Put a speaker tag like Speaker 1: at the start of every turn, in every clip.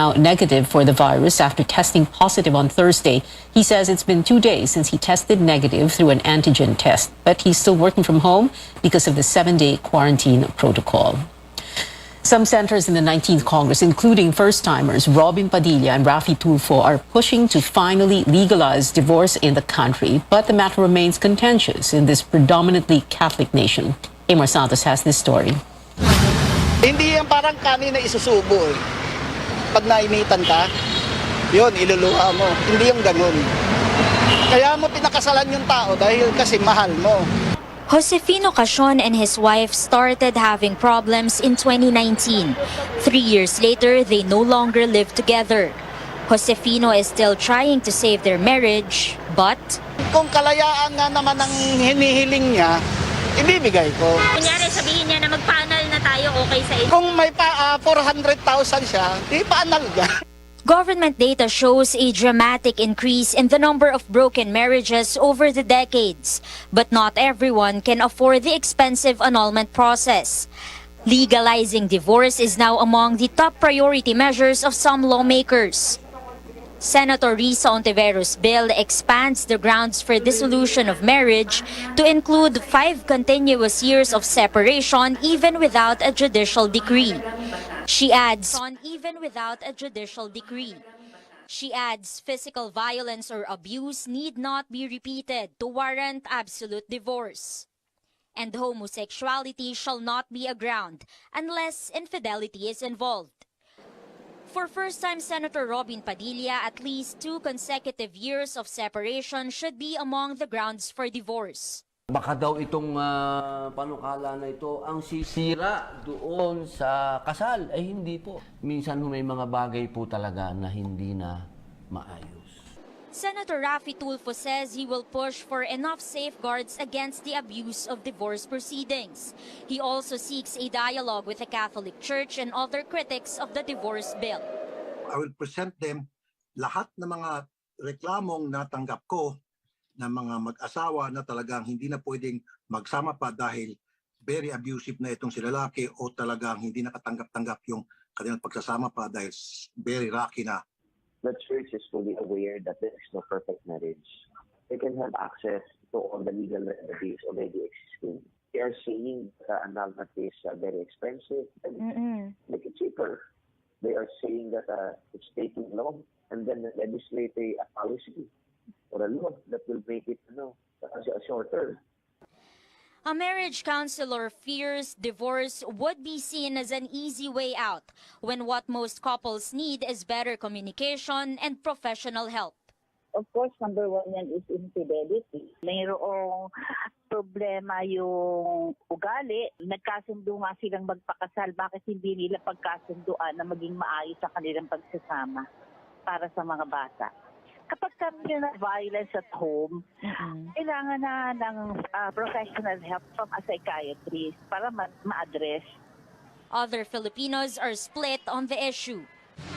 Speaker 1: now negative for the virus after testing positive on Thursday. He says it's been 2 days since he tested negative through an antigen test, but he's still working from home because of the 7-day quarantine protocol. Some senators in the 19th Congress, including first-timers Robin Padilla and Raffy Tulfo, are pushing to finally legalize divorce in the country. But the matter remains contentious in this predominantly Catholic nation. Amor Santos has this story.
Speaker 2: Hindi yan parang kanin na isusubo eh. Pag nainitan ka, yun, iluluha mo. Hindi yung ganun. Kaya mo pinakasalan yung tao dahil kasi mahal mo.
Speaker 3: Josefino Casion and his wife started having problems in 2019. 3 years later, they no longer live together. Josefino is still trying to save their marriage, but
Speaker 2: Kung kalayaan nga naman ang hinihiling niya, ibibigay ko.
Speaker 3: kunyari sabihin niya na magpa-anal na tayo, okay sa inyo.
Speaker 2: Kung may 400,000 siya, ipaanal niya.
Speaker 3: Government data shows a dramatic increase in the number of broken marriages over the decades, but not everyone can afford the expensive annulment process. Legalizing divorce is now among the top priority measures of some lawmakers. Senator Risa Ontivero's bill expands the grounds for dissolution of marriage to include 5 continuous years of separation even without a judicial decree. She adds, physical violence or abuse need not be repeated to warrant absolute divorce. And homosexuality shall not be a ground unless infidelity is involved. For first-time Senator Robin Padilla, at least 2 consecutive years of separation should be among the grounds for divorce.
Speaker 4: Baka daw itong panukala na ito ang sisira doon sa kasal. Ay hindi po. Minsan may mga bagay po talaga na hindi na maayos.
Speaker 3: Senator Raffy Tulfo says he will push for enough safeguards against the abuse of divorce proceedings. He also seeks a dialogue with the Catholic Church and other critics of the divorce bill.
Speaker 5: I will present them lahat ng mga reklamong natanggap ko ng mga mag-asawa na talagang hindi na pwedeng magsama pa dahil very abusive na itong si lalaki o talagang hindi nakatanggap-tanggap yung kanilang pagsasama pa dahil very rocky na.
Speaker 6: The church is fully aware that there is no perfect marriage. They can have access to all the legal remedies already existing. They are saying that annulment is very expensive and make it cheaper. They are saying that it's taking long and then legislate a policy or a law that will make it shorter.
Speaker 3: A marriage counselor fears divorce would be seen as an easy way out when what most couples need is better communication and professional help.
Speaker 7: Of course, number 1 yan is infidelity. Mayroong problema yung ugali. Nagkasundo nga silang magpakasal. Bakit hindi nila pagkasunduan na maging maayos ang kanilang pagsasama para sa mga bata? Kapag kami na violence at home, kailangan na ng professional help from a psychiatrist para ma-address.
Speaker 3: Other Filipinos are split on the issue.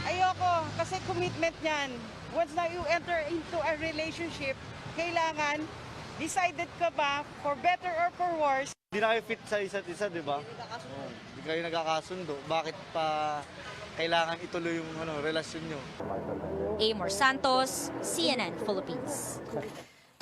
Speaker 8: Ayoko, kasi commitment yan. Once na you enter into a relationship, kailangan decided ka ba for better or for worse.
Speaker 9: Hindi na kayo fit sa isa't isa, di ba? Hindi kayo nagkakasundo. Bakit pa kailangan ituloy yung relasyon nyo?
Speaker 3: Amor Santos, CNN Philippines.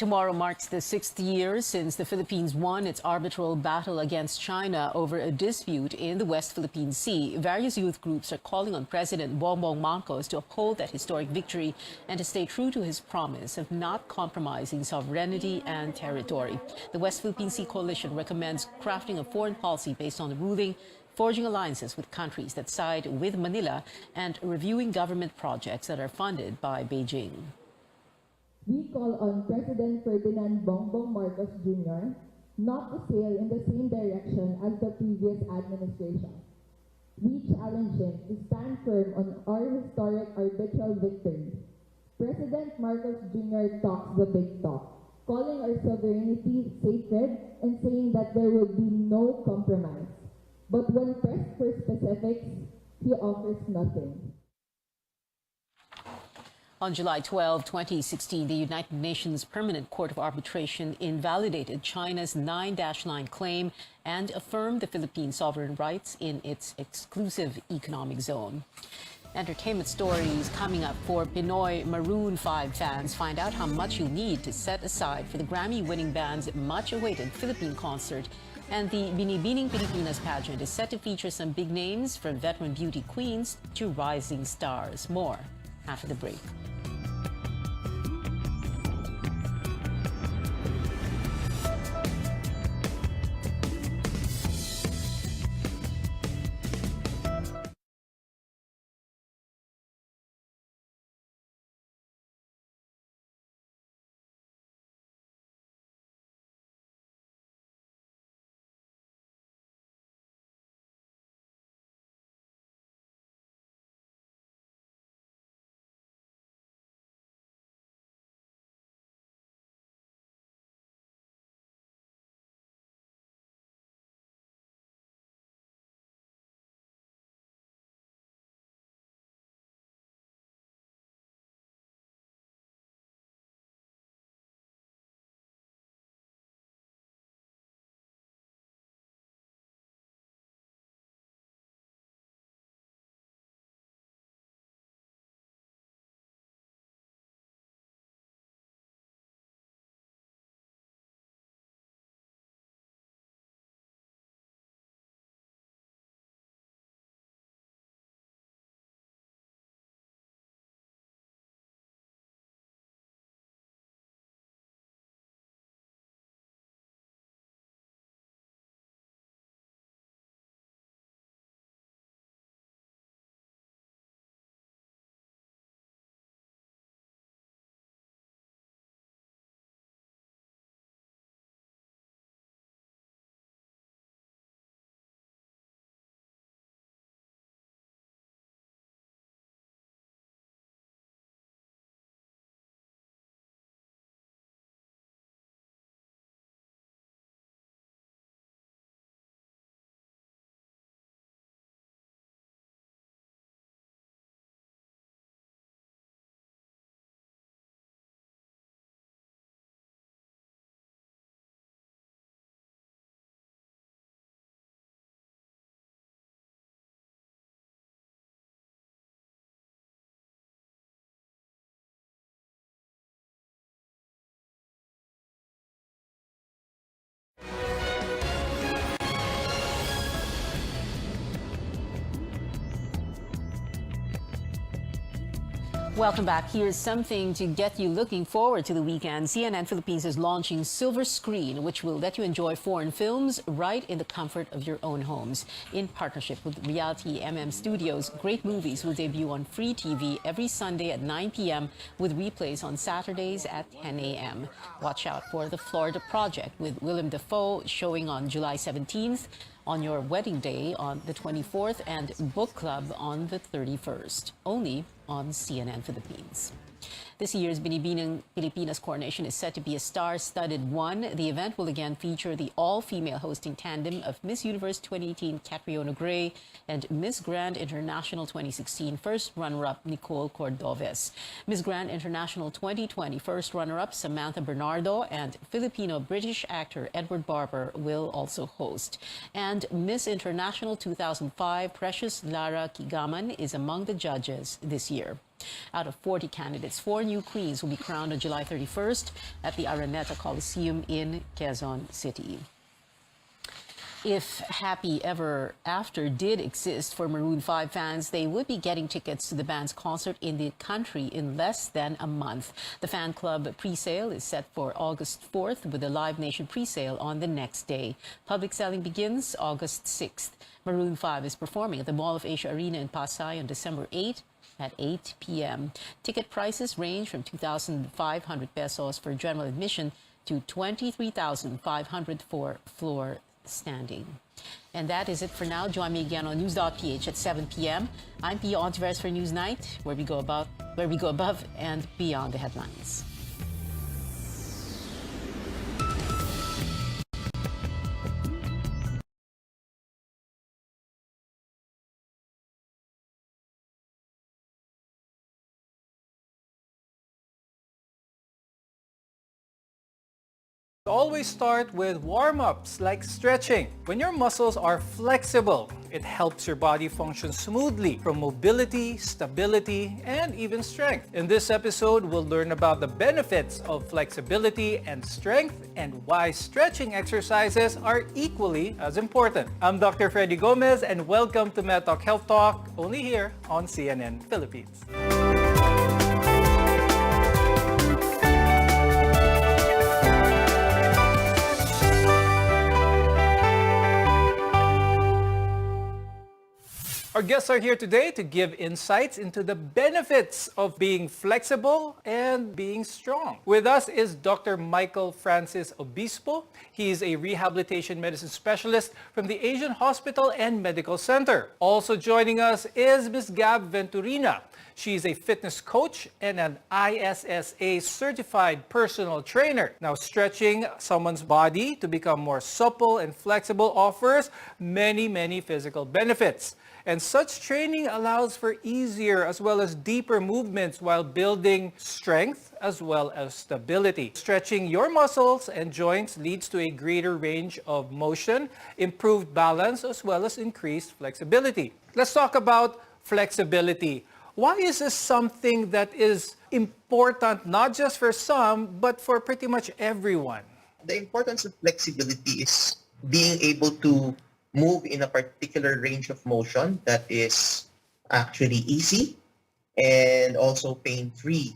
Speaker 1: Tomorrow marks the 6th year since the Philippines won its arbitral battle against China over a dispute in the West Philippine Sea. Various youth groups are calling on President Bongbong Marcos to uphold that historic victory and to stay true to his promise of not compromising sovereignty and territory. The West Philippine Sea Coalition recommends crafting a foreign policy based on the ruling, forging alliances with countries that side with Manila, and reviewing government projects that are funded by Beijing.
Speaker 10: We call on President Ferdinand Bongbong Marcos Jr. not to sail in the same direction as the previous administration. We challenge him to stand firm on our historic arbitral victory. President Marcos Jr. talks the big talk, calling our sovereignty sacred and saying that there will be no compromise. But when pressed for specifics, he offers nothing.
Speaker 1: On July 12, 2016, the United Nations Permanent Court of Arbitration invalidated China's 9-9 claim and affirmed the Philippines' sovereign rights in its exclusive economic zone. Entertainment stories coming up for Pinoy Maroon 5 fans. Find out how much you'll need to set aside for the Grammy-winning band's much-awaited Philippine concert. And the Binibining Pilipinas pageant is set to feature some big names from veteran beauty queens to rising stars. More after the break. Welcome back. Here's something to get you looking forward to the weekend. CNN Philippines is launching Silver Screen, which will let you enjoy foreign films right in the comfort of your own homes. In partnership with Reality MM Studios, great movies will debut on Free TV every Sunday at 9 p.m. with replays on Saturdays at 10 a.m. Watch out for The Florida Project with Willem Dafoe showing on July 17th, On Your Wedding Day on the 24th, and Book Club on the 31st. Only on CNN Philippines. This year's Binibining Pilipinas coronation is set to be a star-studded one. The event will again feature the all-female hosting tandem of Miss Universe 2018 Catriona Gray and Miss Grand International 2016 first runner-up Nicole Cordoves. Miss Grand International 2020 first runner-up Samantha Bernardo and Filipino-British actor Edward Barber will also host. And Miss International 2005 Precious Lara Kigaman is among the judges this year. Out of 40 candidates, 4 new queens will be crowned on July 31st at the Araneta Coliseum in Quezon City. If Happy Ever After did exist for Maroon 5 fans, they would be getting tickets to the band's concert in the country in less than a month. The fan club pre-sale is set for August 4th with the Live Nation pre-sale on the next day. Public selling begins August 6th. Maroon 5 is performing at the Mall of Asia Arena in Pasay on December 8th at 8 p.m. Ticket prices range from 2,500 pesos for general admission to 23,500 for floor standing. And that is it for now. Join me again on News.ph at 7 p.m. I'm Pia Ontiveros for Newsnight, where we go above and beyond the headlines.
Speaker 11: Always start with warm-ups like stretching. When your muscles are flexible, it helps your body function smoothly from mobility, stability, and even strength. In this episode, we'll learn about the benefits of flexibility and strength and why stretching exercises are equally as important. I'm Dr. Freddy Gomez and welcome to MedTalk Health Talk, only here on CNN Philippines. Our guests are here today to give insights into the benefits of being flexible and being strong. With us is Dr. Michael Francis Obispo. He is a rehabilitation medicine specialist from the Asian Hospital and Medical Center. Also joining us is Ms. Gab Venturina. She is a fitness coach and an ISSA certified personal trainer. Now, stretching someone's body to become more supple and flexible offers many physical benefits. And such training allows for easier as well as deeper movements while building strength as well as stability. Stretching your muscles and joints leads to a greater range of motion, improved balance, as well as increased flexibility. Let's talk about flexibility. Why is this something that is important not just for some, but for pretty much everyone?
Speaker 12: The importance of flexibility is being able to move in a particular range of motion that is actually easy and also pain-free.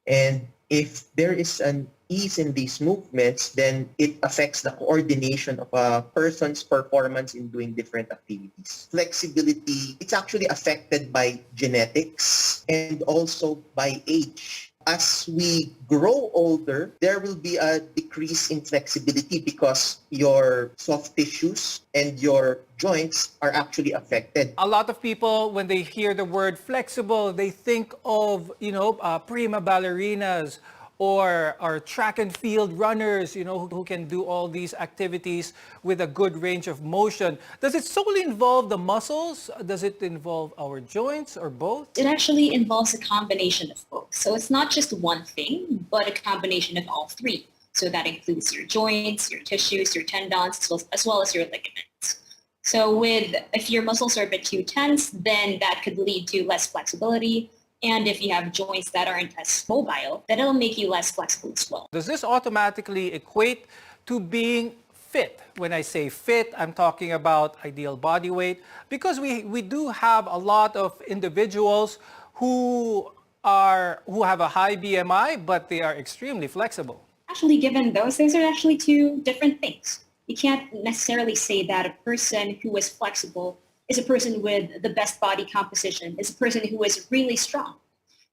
Speaker 12: And if there is an ease in these movements, then it affects the coordination of a person's performance in doing different activities. Flexibility, it's actually affected by genetics and also by age. As we grow older, there will be a decrease in flexibility because your soft tissues and your joints are actually affected.
Speaker 11: A lot of people, when they hear the word flexible, they think of, prima ballerinas or track and field runners, who can do all these activities with a good range of motion. Does it solely involve the muscles? Does it involve our joints or both?
Speaker 13: It actually involves a combination of both. So it's not just one thing, but a combination of all three. So that includes your joints, your tissues, your tendons, as well as your ligaments. So if your muscles are a bit too tense, then that could lead to less flexibility. And if you have joints that aren't as mobile, then it'll make you less flexible as well.
Speaker 11: Does this automatically equate to being fit? When I say fit, I'm talking about ideal body weight, because we do have a lot of individuals who have a high BMI, but they are extremely flexible.
Speaker 13: Actually, given those are actually two different things. You can't necessarily say that a person who is flexible is a person with the best body composition, is a person who is really strong.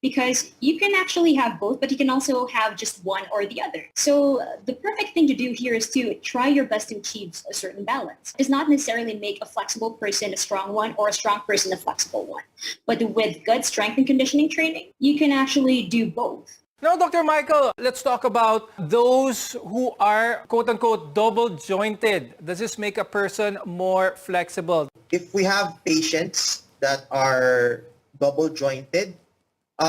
Speaker 13: Because you can actually have both, but you can also have just one or the other. So the perfect thing to do here is to try your best to achieve a certain balance. It does not necessarily make a flexible person a strong one or a strong person a flexible one. But with good strength and conditioning training, you can actually do both.
Speaker 11: Now, Dr. Michael, let's talk about those who are quote-unquote double-jointed. Does this make a person more flexible?
Speaker 12: If we have patients that are double-jointed,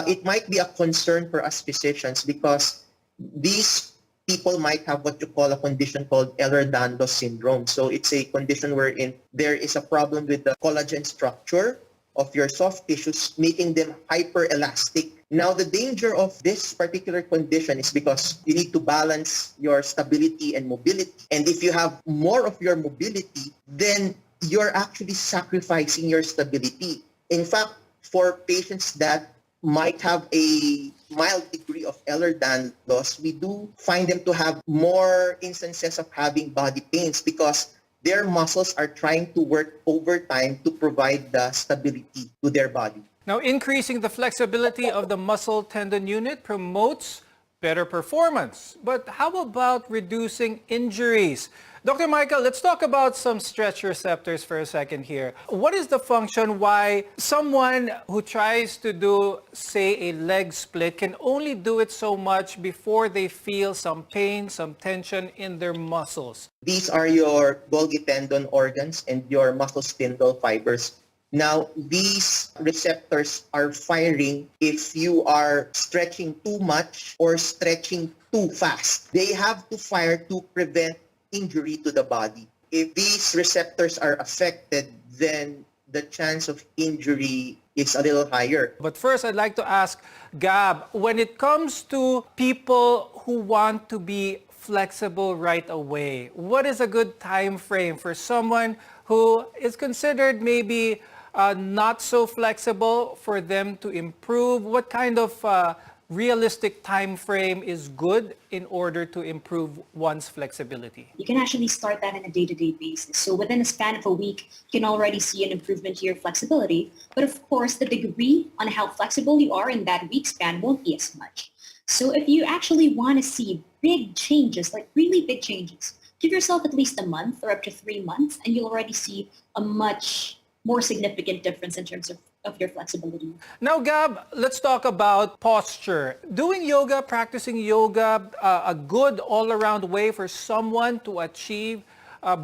Speaker 12: it might be a concern for us physicians because these people might have what you call a condition called Ehlers-Danlos syndrome. So it's a condition wherein there is a problem with the collagen structure of your soft tissues, making them hyper-elastic. Now, the danger of this particular condition is because you need to balance your stability and mobility. And if you have more of your mobility, then you're actually sacrificing your stability. In fact, for patients that might have a mild degree of Ehlers-Danlos, we do find them to have more instances of having body pains because their muscles are trying to work overtime to provide the stability to their body.
Speaker 11: Now, increasing the flexibility of the muscle tendon unit promotes better performance. But how about reducing injuries? Dr. Michael, let's talk about some stretch receptors for a second here. What is the function why someone who tries to do, say, a leg split can only do it so much before they feel some pain, some tension in their muscles?
Speaker 12: These are your Golgi tendon organs and your muscle spindle fibers. Now, these receptors are firing if you are stretching too much or stretching too fast. They have to fire to prevent injury to the body. If these receptors are affected, then the chance of injury is a little higher.
Speaker 11: But first, I'd like to ask Gab, when it comes to people who want to be flexible right away, what is a good time frame for someone who is considered maybe not so flexible for them to improve? What kind of realistic time frame is good in order to improve one's flexibility?
Speaker 13: You can actually start that on a day-to-day basis. So within a span of a week, you can already see an improvement to your flexibility. But of course, the degree on how flexible you are in that week span won't be as much. So if you actually want to see big changes, like really big changes, give yourself at least a month or up to 3 months, and you'll already see a much more significant difference in terms of your flexibility.
Speaker 11: Now, Gab, let's talk about posture. Doing yoga, practicing yoga, a good all-around way for someone to achieve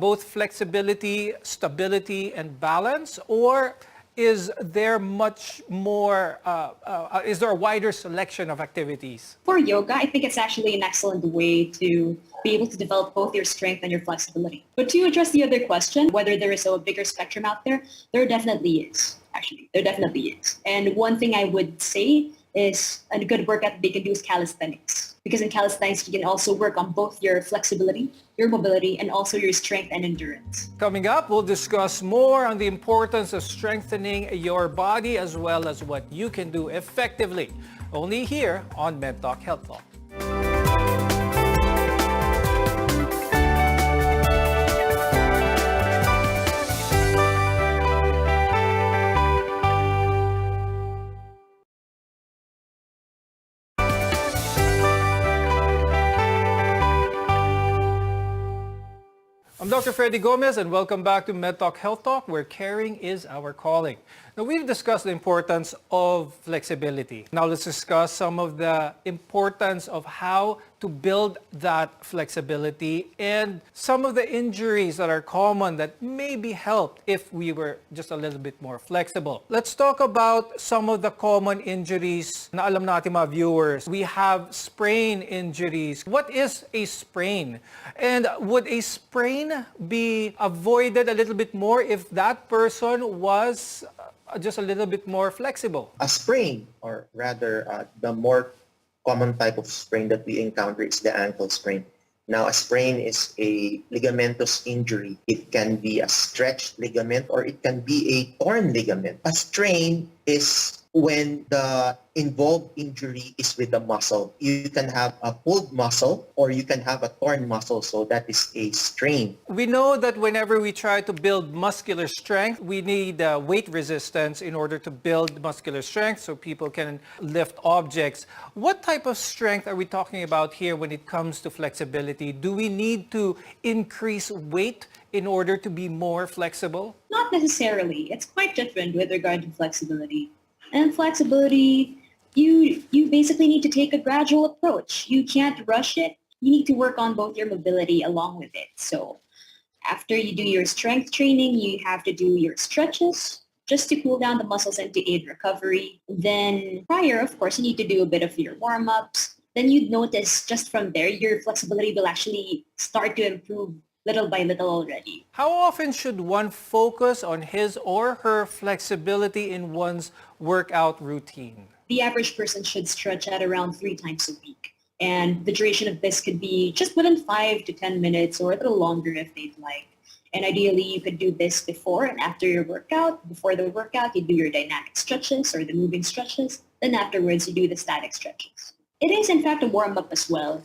Speaker 11: both flexibility, stability, and balance? Or is there much more, is there a wider selection of activities?
Speaker 13: For yoga, I think it's actually an excellent way to be able to develop both your strength and your flexibility. But to address the other question, whether there is a bigger spectrum out there, there definitely is, actually. There definitely is. And one thing I would say is a good workout that they can do is calisthenics. Because in calisthenics, you can also work on both your flexibility, your mobility, and also your strength and endurance.
Speaker 11: Coming up, we'll discuss more on the importance of strengthening your body as well as what you can do effectively. Only here on MedTalk Health Talk. I'm Dr. Freddy Gomez and welcome back to MedTalk Health Talk, where caring is our calling. Now, we've discussed the importance of flexibility. Now let's discuss some of the importance of how to build that flexibility and some of the injuries that are common that may be helped if we were just a little bit more flexible. Let's talk about some of the common injuries na alam natin mga viewers. We have sprain injuries. What is a sprain? And would a sprain be avoided a little bit more if that person was just a little bit more flexible?
Speaker 12: A sprain, or rather the more common type of sprain that we encounter is the ankle sprain. Now, a sprain is a ligamentous injury. It can be a stretched ligament or it can be a torn ligament. A strain is when the involved injury is with the muscle. You can have a pulled muscle or you can have a torn muscle, so that is a strain.
Speaker 11: We know that whenever we try to build muscular strength, we need weight resistance in order to build muscular strength so people can lift objects. What type of strength are we talking about here when it comes to flexibility? Do we need to increase weight in order to be more flexible?
Speaker 13: Not necessarily. It's quite different with regard to flexibility. And flexibility, you basically need to take a gradual approach. You can't rush it. You need to work on both your mobility along with it. So after you do your strength training, you have to do your stretches just to cool down the muscles and to aid recovery. Then prior, of course, you need to do a bit of your warm-ups. Then you'd notice just from there, your flexibility will actually start to improve little by little already.
Speaker 11: How often should one focus on his or her flexibility in one's workout routine?
Speaker 13: The average person should stretch at around 3 times a week. And the duration of this could be just within 5 to 10 minutes or a little longer if they'd like. And ideally, you could do this before and after your workout. Before the workout, you do your dynamic stretches or the moving stretches. Then afterwards, you do the static stretches. It is, in fact, a warm-up as well.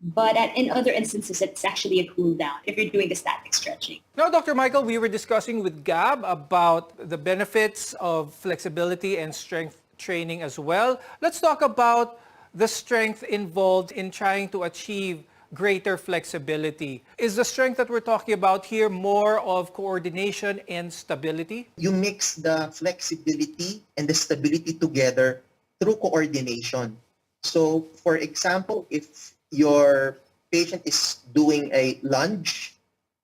Speaker 13: But in other instances, it's actually a cool down if you're doing the static stretching.
Speaker 11: Now, Dr. Michael, we were discussing with Gab about the benefits of flexibility and strength training as well. Let's talk about the strength involved in trying to achieve greater flexibility. Is the strength that we're talking about here more of coordination and stability?
Speaker 12: You mix the flexibility and the stability together through coordination. So, for example, if your patient is doing a lunge,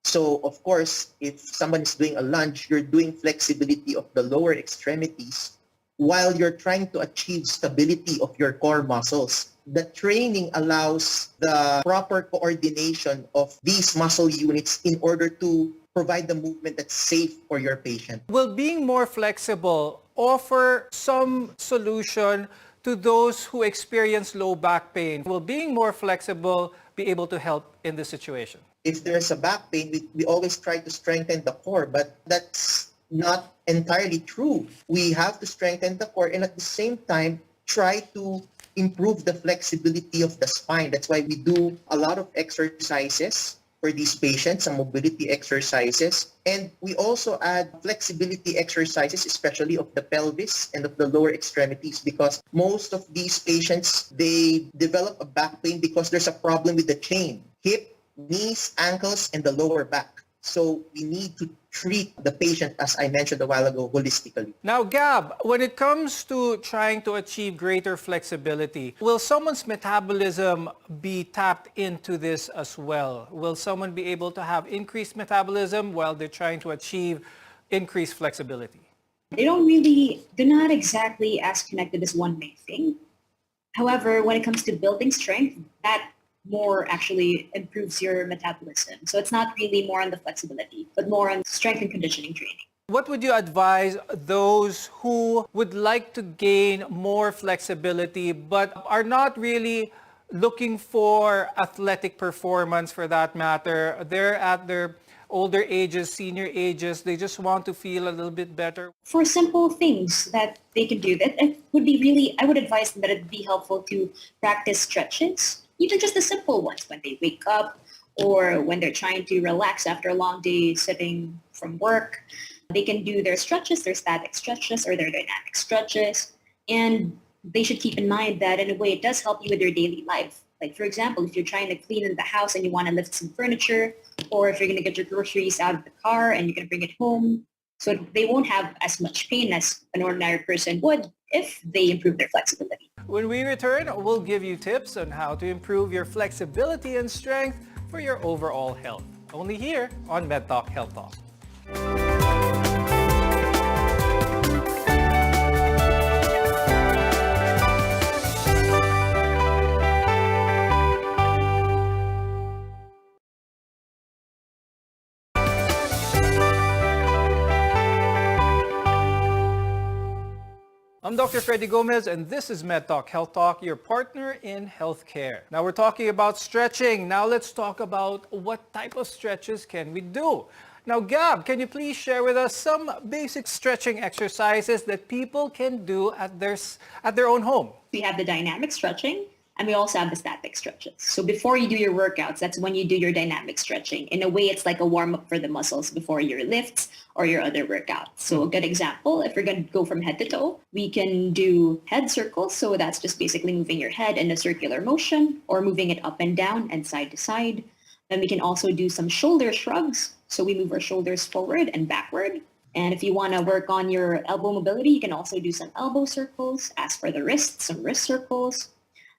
Speaker 12: So of course, if someone is doing a lunge, you're doing flexibility of the lower extremities while you're trying to achieve stability of your core muscles. The training allows the proper coordination of these muscle units in order to provide the movement that's safe for your patient.
Speaker 11: Will being more flexible offer some solution to those who experience low back pain? Will being more flexible be able to help in this situation?
Speaker 12: If there's a back pain, we always try to strengthen the core, but that's not entirely true. We have to strengthen the core and at the same time try to improve the flexibility of the spine. That's why we do a lot of exercises for these patients, some mobility exercises. And we also add flexibility exercises, especially of the pelvis and of the lower extremities, because most of these patients, they develop a back pain because there's a problem with the chain, hip, knees, ankles, and the lower back. So we need to treat the patient, as I mentioned a while ago, holistically.
Speaker 11: Now, Gab, when it comes to trying to achieve greater flexibility, will someone's metabolism be tapped into this as well? Will someone be able to have increased metabolism while they're trying to achieve increased flexibility?
Speaker 13: They're not exactly as connected as one may think. However, when it comes to building strength, that more actually improves your metabolism. So it's not really more on the flexibility, but more on strength and conditioning training.
Speaker 11: What would you advise those who would like to gain more flexibility but are not really looking for athletic performance for that matter? They're at their older ages, senior ages, they just want to feel a little bit better.
Speaker 13: For simple things that they can do, I would advise them that it'd be helpful to practice stretches. Even just the simple ones when they wake up or when they're trying to relax after a long day sitting from work. They can do their stretches, their static stretches or their dynamic stretches. And they should keep in mind that in a way it does help you with your daily life. Like for example, if you're trying to clean in the house and you want to lift some furniture, or if you're going to get your groceries out of the car and you're going to bring it home, so they won't have as much pain as an ordinary person would if they improve their flexibility.
Speaker 11: When we return, we'll give you tips on how to improve your flexibility and strength for your overall health. Only here on MedTalk Health Talk. I'm Dr. Freddy Gomez, and this is MedTalk Health Talk, your partner in healthcare. Now we're talking about stretching. Now let's talk about what type of stretches can we do. Now, Gab, can you please share with us some basic stretching exercises that people can do at their own home?
Speaker 13: We have the dynamic stretching, and we also have the static stretches. So before you do your workouts, that's when you do your dynamic stretching. In a way, it's like a warm-up for the muscles before your lifts or your other workouts. So a good example, if we're going to go from head to toe, we can do head circles. So that's just basically moving your head in a circular motion or moving it up and down and side to side. Then we can also do some shoulder shrugs. So we move our shoulders forward and backward. And if you want to work on your elbow mobility, you can also do some elbow circles. As for the wrists, some wrist circles.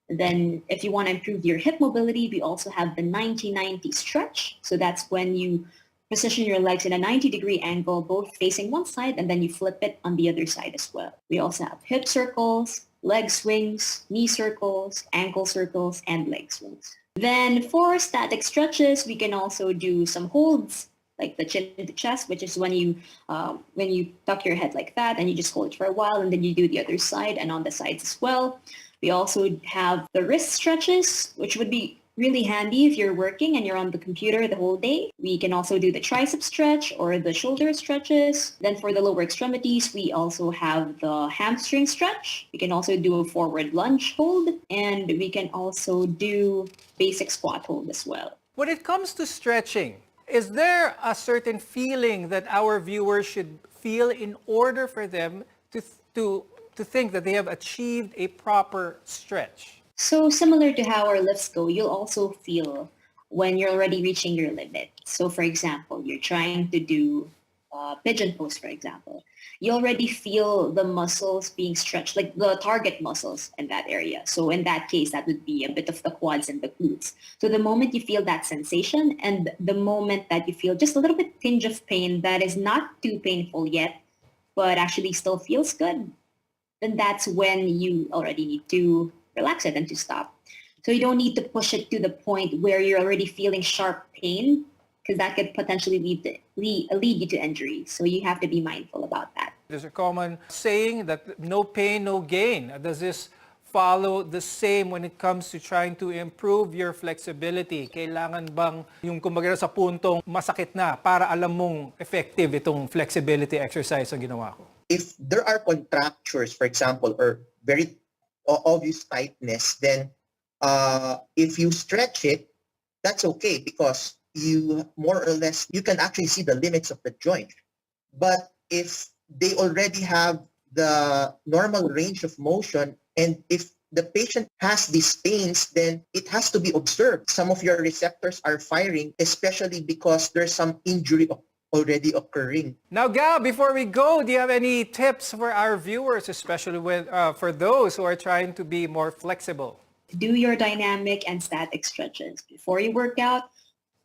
Speaker 13: Then if you want to improve your hip mobility, we also have the 90-90 stretch. So that's when you position your legs in a 90-degree angle, both facing one side, and then you flip it on the other side as well. We also have hip circles, leg swings, knee circles, ankle circles, and leg swings. Then for static stretches, we can also do some holds, like the chin to chest, which is when you tuck your head like that and you just hold it for a while, and then you do the other side and on the sides as well. We also have the wrist stretches, which would be really handy if you're working and you're on the computer the whole day. We can also do the tricep stretch or the shoulder stretches. Then for the lower extremities, we also have the hamstring stretch. We can also do a forward lunge hold, and we can also do basic squat hold as well.
Speaker 11: When it comes to stretching, is there a certain feeling that our viewers should feel in order for them to think that they have achieved a proper stretch?
Speaker 13: So similar to how our lifts go, you'll also feel when you're already reaching your limit. So for example, you're trying to do pigeon pose, for example, you already feel the muscles being stretched, like the target muscles in that area. So in that case, that would be a bit of the quads and the glutes. So the moment you feel that sensation and the moment that you feel just a little bit tinge of pain that is not too painful yet, but actually still feels good, then that's when you already need to relax it and to stop. So you don't need to push it to the point where you're already feeling sharp pain, because that could potentially lead you to injury. So you have to be mindful about that.
Speaker 11: There's a common saying that no pain, no gain. Does this follow the same when it comes to trying to improve your flexibility? Kailangan bang yung kumbaga sa puntong masakit na para alam mong effective itong flexibility exercise ang ginawa ko?
Speaker 12: If there are contractures, for example, or very obvious tightness, then if you stretch it, that's okay because you more or less, you can actually see the limits of the joint. But if they already have the normal range of motion, and if the patient has these pains, then it has to be observed. Some of your receptors are firing, especially because there's some injury already occurring.
Speaker 11: Now, Gab, before we go, do you have any tips for our viewers, especially for those who are trying to be more flexible?
Speaker 13: Do your dynamic and static stretches. Before you work out,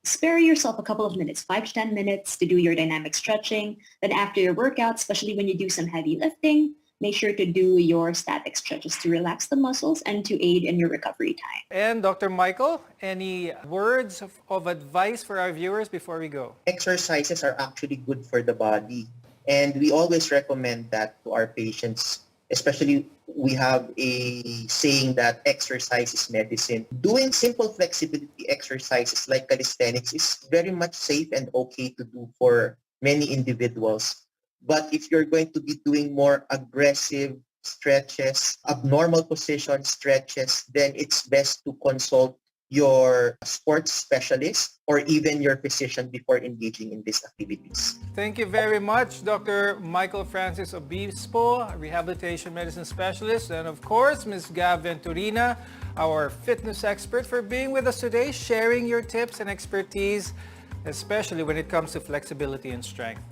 Speaker 13: spare yourself a couple of minutes, 5 to 10 minutes to do your dynamic stretching. Then after your workout, especially when you do some heavy lifting, make sure to do your static stretches to relax the muscles and to aid in your recovery time.
Speaker 11: And Dr. Michael, any words of advice for our viewers before we go?
Speaker 12: Exercises are actually good for the body. And we always recommend that to our patients. Especially, we have a saying that exercise is medicine. Doing simple flexibility exercises like calisthenics is very much safe and okay to do for many individuals. But if you're going to be doing more aggressive stretches, abnormal position stretches, then it's best to consult your sports specialist or even your physician before engaging in these activities.
Speaker 11: Thank you very much, Dr. Michael Francis Obispo, rehabilitation medicine specialist, and of course, Ms. Gab Venturina, our fitness expert, for being with us today, sharing your tips and expertise, especially when it comes to flexibility and strength.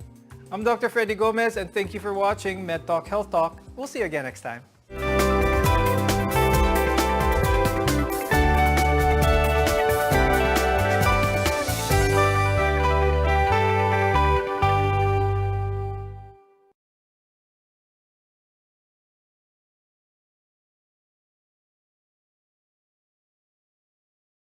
Speaker 11: I'm Dr. Freddy Gomez, and thank you for watching MedTalk Health Talk. We'll see you again next time.